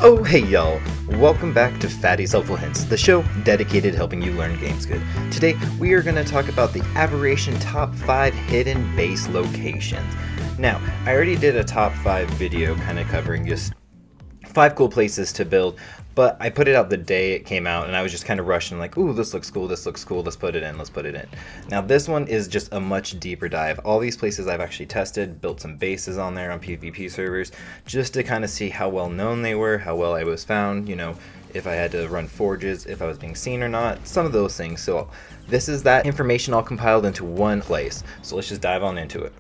Oh hey y'all, welcome back to Fatty's Helpful Hints, the show dedicated to helping you learn games good. Today we are going to talk about the Aberration top 5 hidden base locations. Now, I already did a top 5 video kind of covering just 5 cool places to build, but I put it out the day it came out and I was just kind of rushing like, ooh, this looks cool, let's put it in. Now this one is just a much deeper dive. All these places I've actually tested, built some bases on there on PvP servers, just to kind of see how well known they were, how well I was found, if I had to run forges, if I was being seen or not, some of those things. So this is that information all compiled into one place. So let's just dive on into it.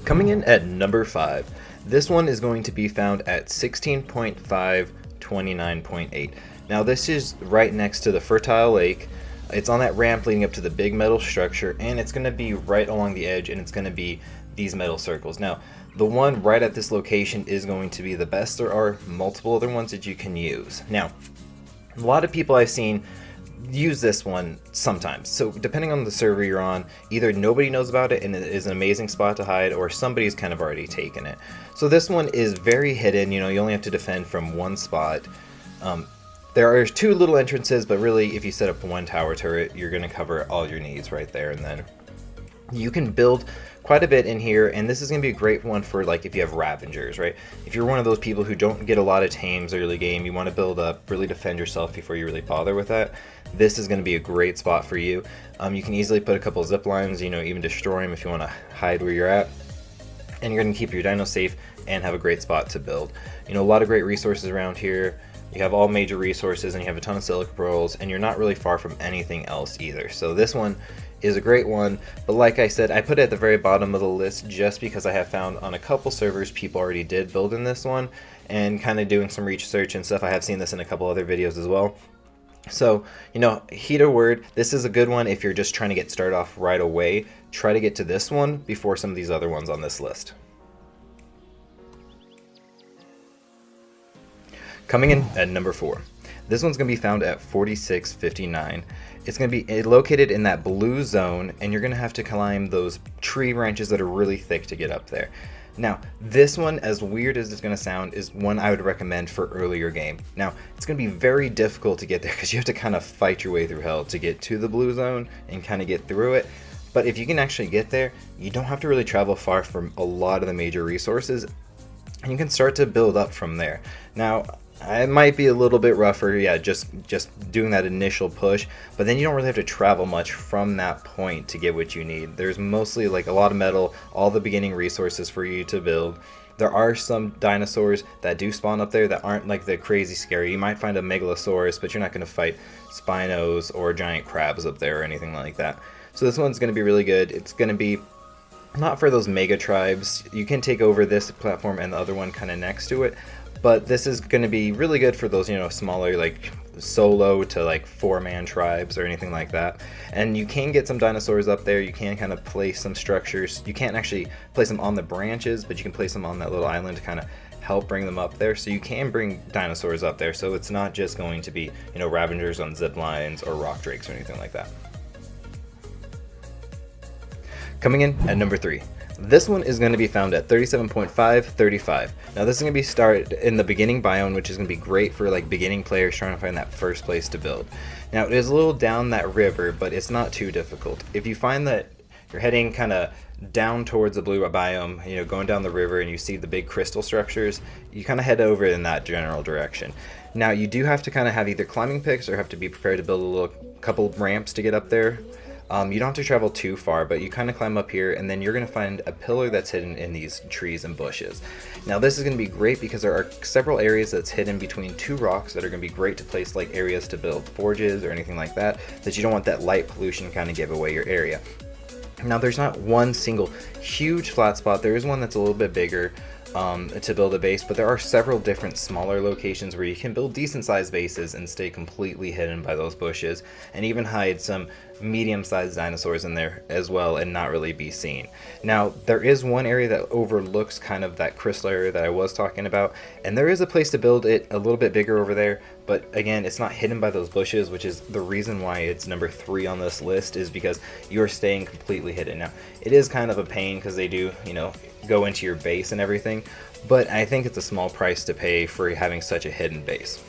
Coming in at number 5. This one is going to be found at 16.529.8. Now this is right next to the fertile lake. It's on that ramp leading up to the big metal structure, and it's going to be right along the edge, and it's going to be these metal circles. Now the one right at this location is going to be the best. There are multiple other ones that you can use. Now a lot of people I've seen use this one sometimes, so depending on the server you're on, either nobody knows about it and it is an amazing spot to hide, or somebody's kind of already taken it. So this one is very hidden. You only have to defend from one spot. There are 2 little entrances, but really if you set up one tower turret, you're going to cover all your needs right there. And then you can build quite a bit in here, and this is going to be a great one for like if you have Ravengers, right? If you're one of those people who don't get a lot of tames early game, you want to build up, really defend yourself before you really bother with that, this is going to be a great spot for you. You can easily put a couple zip lines, even destroy them if you want to hide where you're at, and you're going to keep your dino safe and have a great spot to build. A lot of great resources around here. You have all major resources, and you have a ton of silica pearls, and you're not really far from anything else either. So this one is a great one, but like I said, I put it at the very bottom of the list just because I have found on a couple servers people already did build in this one, and kind of doing some research and stuff, I have seen this in a couple other videos as well. So, heed a word, this is a good one if you're just trying to get started off right away. Try to get to this one before some of these other ones on this list. Coming in at number 4. This one's going to be found at 4659. It's going to be located in that blue zone, and you're going to have to climb those tree branches that are really thick to get up there. Now, this one, as weird as it's going to sound, is one I would recommend for earlier game. Now, it's going to be very difficult to get there because you have to kind of fight your way through hell to get to the blue zone and kind of get through it. But if you can actually get there, you don't have to really travel far from a lot of the major resources, and you can start to build up from there. Now, it might be a little bit rougher, yeah, just doing that initial push, but then you don't really have to travel much from that point to get what you need. There's mostly like a lot of metal, all the beginning resources for you to build. There are some dinosaurs that do spawn up there that aren't like the crazy scary. You might find a megalosaurus, but you're not going to fight Spinos or giant crabs up there or anything like that. So this one's going to be really good. It's going to be not for those mega tribes. You can take over this platform and the other one kind of next to it, but this is going to be really good for those, smaller, like solo to like 4-man tribes or anything like that. And you can get some dinosaurs up there. You can kind of place some structures. You can't actually place them on the branches, but you can place them on that little island to kind of help bring them up there. So you can bring dinosaurs up there. So it's not just going to be, Ravengers on zip lines or rock drakes or anything like that. Coming in at number 3. This one is going to be found at 37.535. Now this is going to be started in the beginning biome, which is going to be great for like beginning players trying to find that first place to build. Now it is a little down that river, but it's not too difficult. If you find that you're heading kind of down towards the blue biome, going down the river, and you see the big crystal structures, you kind of head over in that general direction. Now you do have to kind of have either climbing picks or have to be prepared to build a couple ramps to get up there. You don't have to travel too far, but you kind of climb up here, and then you're going to find a pillar that's hidden in these trees and bushes. Now this is going to be great because there are several areas that's hidden between 2 rocks that are going to be great to place like areas to build forges or anything like that you don't want that light pollution kind of give away your area. Now there's not one single huge flat spot. There is one that's a little bit bigger to build a base, but there are several different smaller locations where you can build decent sized bases and stay completely hidden by those bushes, and even hide some medium-sized dinosaurs in there as well and not really be seen. Now there is one area that overlooks kind of that crystal area that I was talking about, and there is a place to build it a little bit bigger over there, but again, it's not hidden by those bushes, which is the reason why it's number 3 on this list, is because you're staying completely hidden. Now it is kind of a pain because they do, go into your base and everything, but I think it's a small price to pay for having such a hidden base.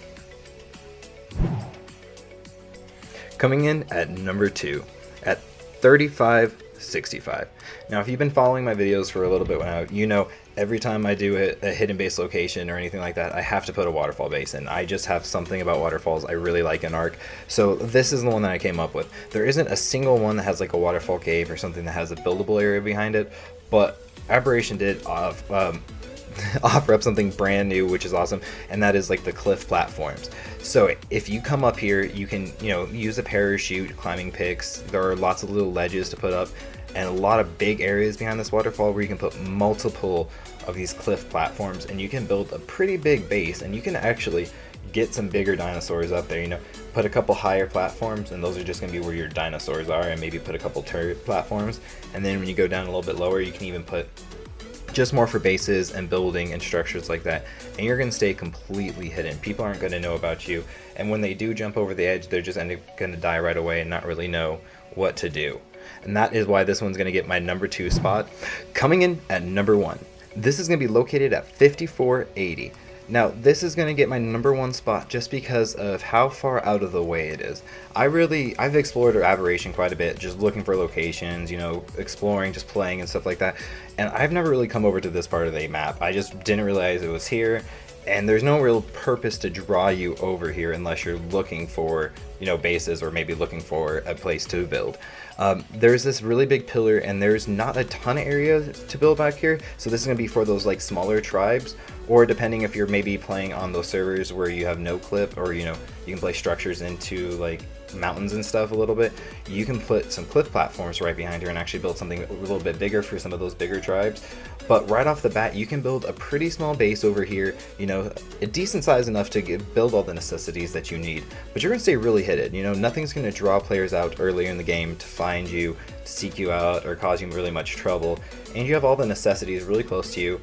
Coming in at number 2 at 3565. Now, if you've been following my videos for a little bit now, you know every time I do a hidden base location or anything like that, I have to put a waterfall base in. I just have something about waterfalls I really like in Ark. So this is the one that I came up with. There isn't a single one that has like a waterfall cave or something that has a buildable area behind it, but Aberration did offer up something brand new, which is awesome, and that is like the cliff platforms. So if you come up here, you can, you know, use a parachute, climbing picks. There are lots of little ledges to put up, and a lot of big areas behind this waterfall where you can put multiple of these cliff platforms, and you can build a pretty big base, and you can actually get some bigger dinosaurs up there. You know, put a couple higher platforms, and those are just going to be where your dinosaurs are, and maybe put a couple turret platforms, and then when you go down a little bit lower, you can even put just more for bases and building and structures like that, and you're going to stay completely hidden. People aren't going to know about you, and when they do jump over the edge, they're just going to die right away and not really know what to do. And that is why this one's going to get my number 2 spot. Coming in at number 1, this is going to be located at 5480. Now, this is going to get my number 1 spot just because of how far out of the way it is. I've explored Aberration quite a bit, just looking for locations, you know, exploring, just playing and stuff like that. And I've never really come over to this part of the map. I just didn't realize it was here. And there's no real purpose to draw you over here unless you're looking for, you know, bases or maybe looking for a place to build. There's this really big pillar, and there's not a ton of area to build back here. So this is going to be for those like smaller tribes, or depending if you're maybe playing on those servers where you have no cliff, or you know, you can play structures into like mountains and stuff a little bit, you can put some cliff platforms right behind here and actually build something a little bit bigger for some of those bigger tribes. But right off the bat, you can build a pretty small base over here, you know, a decent size enough to build all the necessities that you need, but you're gonna stay really hidden. You know, nothing's gonna draw players out earlier in the game to find you, to seek you out, or cause you really much trouble, and you have all the necessities really close to you.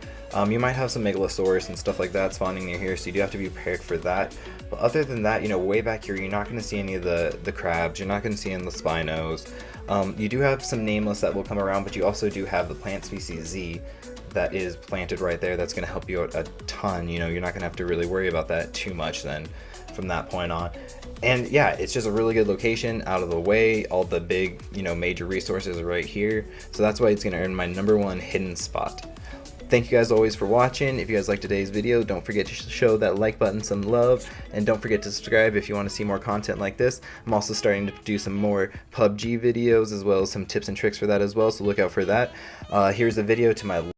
You might have some megalosaurus and stuff like that spawning near here, so you do have to be prepared for that. But other than that, you know, way back here, you're not going to see any of the crabs, you're not going to see any of the spinos. You do have some nameless that will come around, but you also do have the plant species Z that is planted right there. That's going to help you out a ton. You know, you're not going to have to really worry about that too much then from that point on. And yeah, it's just a really good location, out of the way. All the big, you know, major resources are right here. So that's why it's going to earn my number 1 hidden spot. Thank you guys always for watching. If you guys liked today's video, don't forget to show that like button some love, and don't forget to subscribe if you want to see more content like this. I'm also starting to do some more PUBG videos as well as some tips and tricks for that as well, so look out for that. Here's a video to my